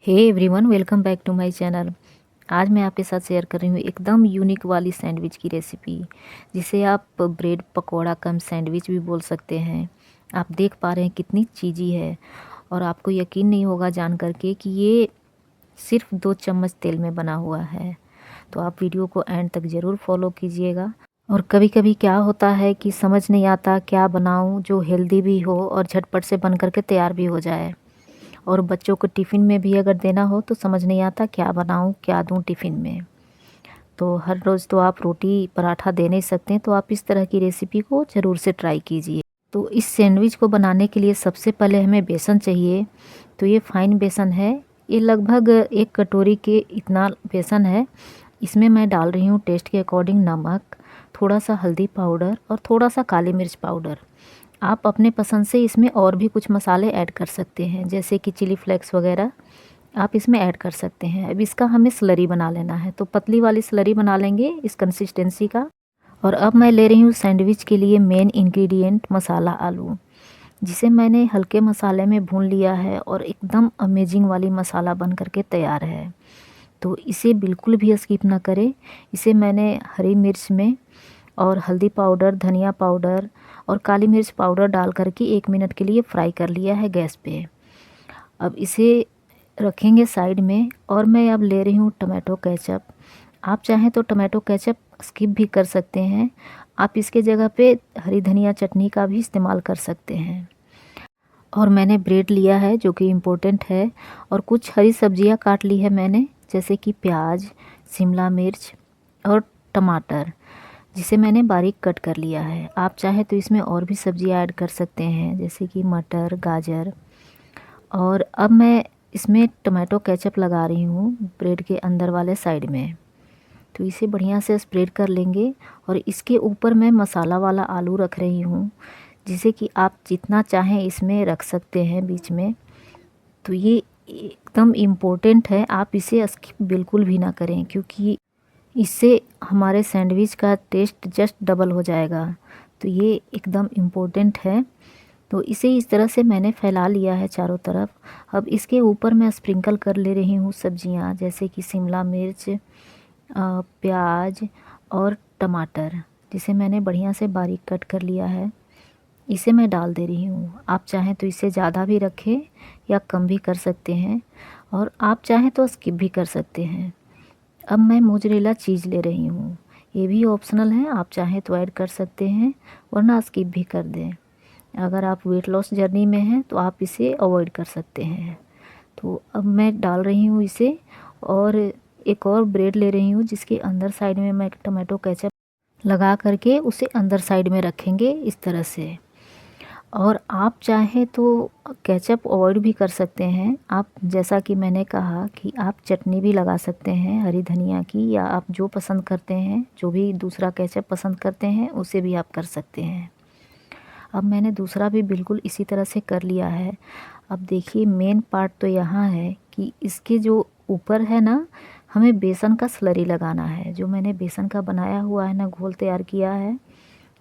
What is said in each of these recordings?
Hey everyone, welcome back to my channel. आज मैं आपके साथ शेयर कर रही हूँ एकदम यूनिक वाली सैंडविच की रेसिपी, जिसे आप ब्रेड पकौड़ा कम सैंडविच भी बोल सकते हैं। आप देख पा रहे हैं कितनी चीज़ी है और आपको यकीन नहीं होगा जान करके कि ये सिर्फ 2 चम्मच तेल में बना हुआ है। तो आप वीडियो को एंड तक ज़रूर फॉलो कीजिएगा। और कभी-कभी क्या होता है कि समझ नहीं आता क्या बनाऊँ जो हेल्दी भी हो और झटपट से बन कर के तैयार भी हो जाए। और बच्चों को टिफ़िन में भी अगर देना हो तो समझ नहीं आता क्या बनाऊँ, क्या दूँ टिफ़िन में। तो हर रोज़ तो आप रोटी पराठा दे नहीं सकते, तो आप इस तरह की रेसिपी को ज़रूर से ट्राई कीजिए। तो इस सैंडविच को बनाने के लिए सबसे पहले हमें बेसन चाहिए। तो ये फ़ाइन बेसन है, ये लगभग 1 कटोरी के इतना बेसन है। इसमें मैं डाल रही हूँ टेस्ट के अकॉर्डिंग नमक, थोड़ा-सा हल्दी पाउडर और थोड़ा-सा काली मिर्च पाउडर। आप अपने पसंद से इसमें और भी कुछ मसाले ऐड कर सकते हैं, जैसे कि चिली फ्लेक्स वगैरह आप इसमें ऐड कर सकते हैं। अब इसका हमें स्लरी बना लेना है, तो पतली वाली स्लरी बना लेंगे इस कंसिस्टेंसी का। और अब मैं ले रही हूँ सैंडविच के लिए मेन इंग्रेडिएंट मसाला आलू, जिसे मैंने हल्के मसाले में भून लिया है और एकदम अमेजिंग वाली मसाला बन करके तैयार है। तो इसे बिल्कुल भी स्किप ना करें। इसे मैंने हरी मिर्च में और हल्दी पाउडर, धनिया पाउडर और काली मिर्च पाउडर डाल कर के 1 मिनट के लिए फ्राई कर लिया है गैस पे। अब इसे रखेंगे साइड में और मैं अब ले रही हूँ टमाटो केचप। आप चाहें तो टमाटो केचप स्किप भी कर सकते हैं। आप इसके जगह पे हरी धनिया चटनी का भी इस्तेमाल कर सकते हैं। और मैंने ब्रेड लिया है जो कि इम्पोर्टेंट है, और कुछ हरी सब्जियां काट ली है मैंने, जैसे कि प्याज, शिमला मिर्च और टमाटर, जिसे मैंने बारीक कट कर लिया है। आप चाहे तो इसमें और भी सब्जियां ऐड कर सकते हैं, जैसे कि मटर, गाजर। और अब मैं इसमें टमाटो केचप लगा रही हूँ ब्रेड के अंदर वाले साइड में। तो इसे बढ़िया से स्प्रेड कर लेंगे और इसके ऊपर मैं मसाला वाला आलू रख रही हूँ, जिसे कि आप जितना चाहें इसमें रख सकते हैं बीच में। तो ये एकदम इम्पोर्टेंट है, आप इसे स्किप बिल्कुल भी ना करें, क्योंकि इससे हमारे सैंडविच का टेस्ट जस्ट डबल हो जाएगा। तो ये एकदम इम्पोर्टेंट है। तो इसे इस तरह से मैंने फैला लिया है चारों तरफ। अब इसके ऊपर मैं स्प्रिंकल कर ले रही हूँ सब्जियाँ, जैसे कि शिमला मिर्च, प्याज और टमाटर, जिसे मैंने बढ़िया से बारीक कट कर लिया है। इसे मैं डाल दे रही हूँ। आप चाहें तो इसे ज़्यादा भी रखें या कम भी कर सकते हैं, और आप चाहें तो स्किप भी कर सकते हैं। अब मैं मोज़रेला चीज़ ले रही हूँ। ये भी ऑप्शनल है, आप चाहें तो ऐड कर सकते हैं वरना स्किप भी कर दें। अगर आप वेट लॉस जर्नी में हैं तो आप इसे अवॉइड कर सकते हैं। तो अब मैं डाल रही हूँ इसे, और एक और ब्रेड ले रही हूँ जिसके अंदर साइड में मैं टमाटो केचप लगा करके उसे अंदर साइड में रखेंगे इस तरह से। और आप चाहें तो केचप अवॉइड भी कर सकते हैं। आप, जैसा कि मैंने कहा, कि आप चटनी भी लगा सकते हैं हरी धनिया की, या आप जो पसंद करते हैं, जो भी दूसरा केचप पसंद करते हैं उसे भी आप कर सकते हैं। अब मैंने दूसरा भी बिल्कुल इसी तरह से कर लिया है। अब देखिए, मेन पार्ट तो यहाँ है कि इसके जो ऊपर है ना, हमें बेसन का स्लरी लगाना है। जो मैंने बेसन का बनाया हुआ है ना, घोल तैयार किया है,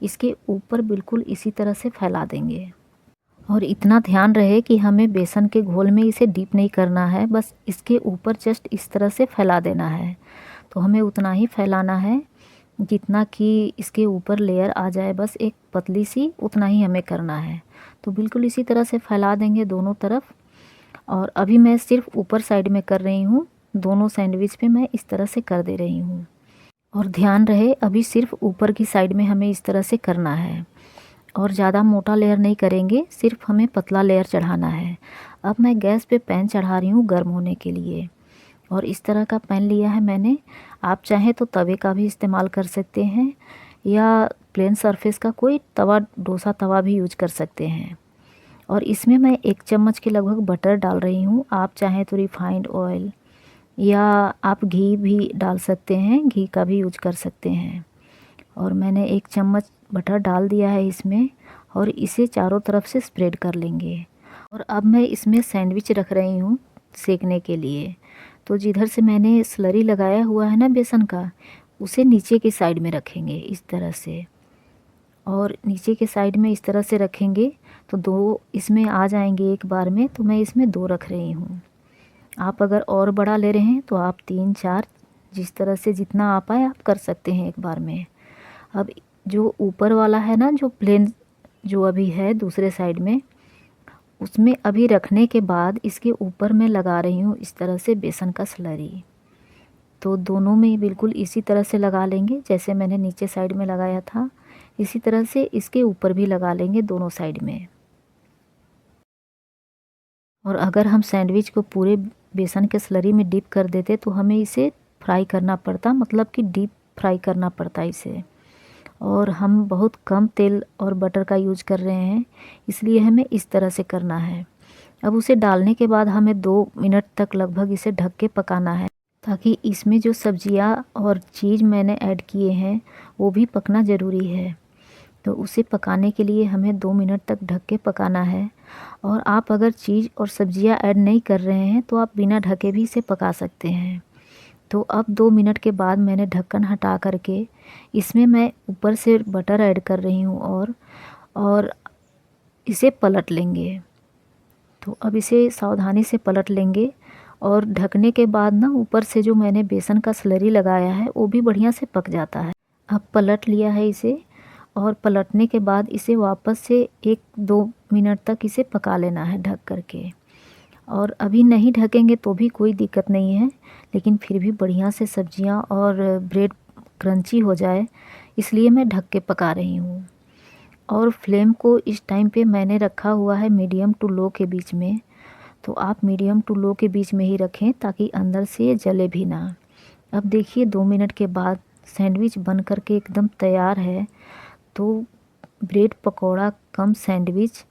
इसके ऊपर बिल्कुल इसी तरह से फैला देंगे। और इतना ध्यान रहे कि हमें बेसन के घोल में इसे डीप नहीं करना है, बस इसके ऊपर जस्ट इस तरह से फैला देना है। तो हमें उतना ही फैलाना है जितना कि इसके ऊपर लेयर आ जाए, बस एक पतली सी, उतना ही हमें करना है। तो बिल्कुल इसी तरह से फैला देंगे दोनों तरफ। और अभी मैं सिर्फ ऊपर साइड में कर रही हूँ, दोनों सैंडविच पे मैं इस तरह से कर दे रही हूँ। और ध्यान रहे, अभी सिर्फ ऊपर की साइड में हमें इस तरह से करना है, और ज़्यादा मोटा लेयर नहीं करेंगे, सिर्फ हमें पतला लेयर चढ़ाना है। अब मैं गैस पे पैन चढ़ा रही हूँ गर्म होने के लिए, और इस तरह का पैन लिया है मैंने। आप चाहें तो तवे का भी इस्तेमाल कर सकते हैं, या प्लेन सरफेस का कोई तवा, डोसा तवा भी यूज कर सकते हैं। और इसमें मैं 1 चम्मच के लगभग बटर डाल रही हूँ। आप चाहें तो रिफाइंड ऑयल या आप घी भी डाल सकते हैं, घी का भी यूज कर सकते हैं। और मैंने 1 चम्मच बटर डाल दिया है इसमें, और इसे चारों तरफ से स्प्रेड कर लेंगे। और अब मैं इसमें सैंडविच रख रही हूँ सेकने के लिए। तो जिधर से मैंने स्लरी लगाया हुआ है ना बेसन का, उसे नीचे की साइड में रखेंगे इस तरह से, और नीचे के साइड में इस तरह से रखेंगे तो 2 इसमें आ जाएंगे एक बार में। तो मैं इसमें 2 रख रही हूँ। आप अगर और बड़ा ले रहे हैं तो आप 3-4 जिस तरह से जितना आ पाए आप कर सकते हैं एक बार में। अब जो ऊपर वाला है ना, जो प्लेन जो अभी है दूसरे साइड में, उसमें अभी रखने के बाद इसके ऊपर मैं लगा रही हूँ इस तरह से बेसन का स्लरी। तो दोनों में बिल्कुल इसी तरह से लगा लेंगे, जैसे मैंने नीचे साइड में लगाया था इसी तरह से इसके ऊपर भी लगा लेंगे दोनों साइड में। और अगर हम सैंडविच को पूरे बेसन के स्लरी में डिप कर देते तो हमें इसे फ्राई करना पड़ता, मतलब कि डीप फ्राई करना पड़ता इसे। और हम बहुत कम तेल और बटर का यूज कर रहे हैं, इसलिए हमें इस तरह से करना है। अब उसे डालने के बाद हमें 2 मिनट तक लगभग इसे ढक के पकाना है, ताकि इसमें जो सब्जियां और चीज़ मैंने ऐड किए हैं वो भी पकना ज़रूरी है। तो उसे पकाने के लिए हमें 2 मिनट तक ढक के पकाना है। और आप अगर चीज़ और सब्जियां ऐड नहीं कर रहे हैं तो आप बिना ढके भी इसे पका सकते हैं। तो अब 2 मिनट के बाद मैंने ढक्कन हटा करके इसमें मैं ऊपर से बटर ऐड कर रही हूँ और इसे पलट लेंगे। तो अब इसे सावधानी से पलट लेंगे और ढकने के बाद ना ऊपर से जो मैंने बेसन का स्लरी लगाया है वो भी बढ़िया से पक जाता है। अब पलट लिया है इसे, और पलटने के बाद इसे वापस से 1-2 मिनट तक इसे पका लेना है ढक करके। और अभी नहीं ढकेंगे तो भी कोई दिक्कत नहीं है, लेकिन फिर भी बढ़िया से सब्जियां और ब्रेड क्रंची हो जाए इसलिए मैं ढक के पका रही हूँ। और फ्लेम को इस टाइम पे मैंने रखा हुआ है मीडियम टू लो के बीच में। तो आप मीडियम टू लो के बीच में ही रखें ताकि अंदर से ये जले भी ना। अब देखिए 2 मिनट के बाद सैंडविच बन कर के एकदम तैयार है। तो ब्रेड पकौड़ा कम सैंडविच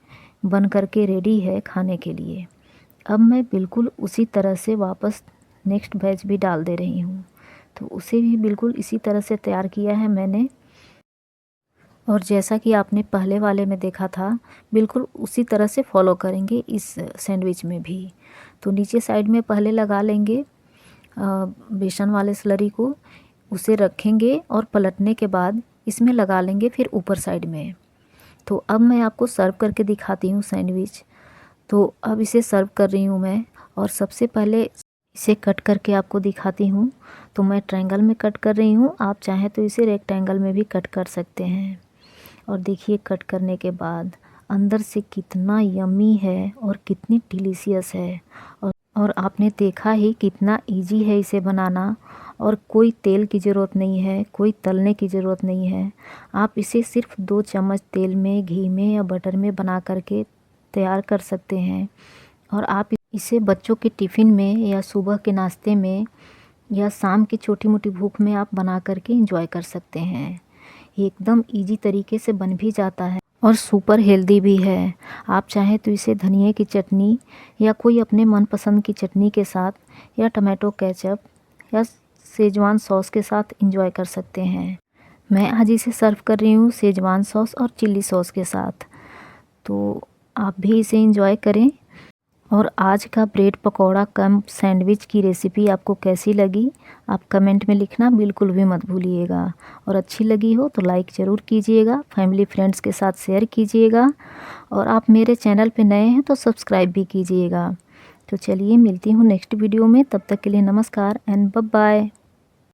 बन कर के रेडी है खाने के लिए। अब मैं बिल्कुल उसी तरह से वापस नेक्स्ट बैच भी डाल दे रही हूँ। तो उसे भी बिल्कुल इसी तरह से तैयार किया है मैंने। और जैसा कि आपने पहले वाले में देखा था बिल्कुल उसी तरह से फॉलो करेंगे इस सैंडविच में भी। तो नीचे साइड में पहले लगा लेंगे बेसन वाले स्लरी को, उसे रखेंगे और पलटने के बाद इसमें लगा लेंगे फिर ऊपर साइड में। तो अब मैं आपको सर्व करके दिखाती हूँ सैंडविच। तो अब इसे सर्व कर रही हूँ मैं, और सबसे पहले इसे कट करके आपको दिखाती हूँ। तो मैं ट्रायंगल में कट कर रही हूँ, आप चाहें तो इसे रेक्टेंगल में भी कट कर सकते हैं। और देखिए कट करने के बाद अंदर से कितना यम्मी है और कितनी डिलीशियस है। और आपने देखा ही कितना इजी है इसे बनाना, और कोई तेल की ज़रूरत नहीं है, कोई तलने की ज़रूरत नहीं है। आप इसे सिर्फ 2 चम्मच तेल में, घी में या बटर में बना करके तैयार कर सकते हैं। और आप इसे बच्चों के टिफ़िन में या सुबह के नाश्ते में या शाम की छोटी मोटी भूख में आप बना करके एंजॉय कर सकते हैं। ये एकदम इजी तरीके से बन भी जाता है और सुपर हेल्दी भी है। आप चाहें तो इसे धनिए की चटनी या कोई अपने मनपसंद की चटनी के साथ या टमाटो केचप या शेजवान सॉस के साथ एंजॉय कर सकते हैं। मैं आज इसे सर्व कर रही हूँ शेजवान सॉस और चिल्ली सॉस के साथ। तो आप भी इसे एंजॉय करें। और आज का ब्रेड पकौड़ा कम सैंडविच की रेसिपी आपको कैसी लगी आप कमेंट में लिखना बिल्कुल भी मत भूलिएगा। और अच्छी लगी हो तो लाइक ज़रूर कीजिएगा, फैमिली फ्रेंड्स के साथ शेयर कीजिएगा। और आप मेरे चैनल पे नए हैं तो सब्सक्राइब भी कीजिएगा। तो चलिए मिलती हूँ नेक्स्ट वीडियो में, तब तक के लिए नमस्कार एंड बाय बाय।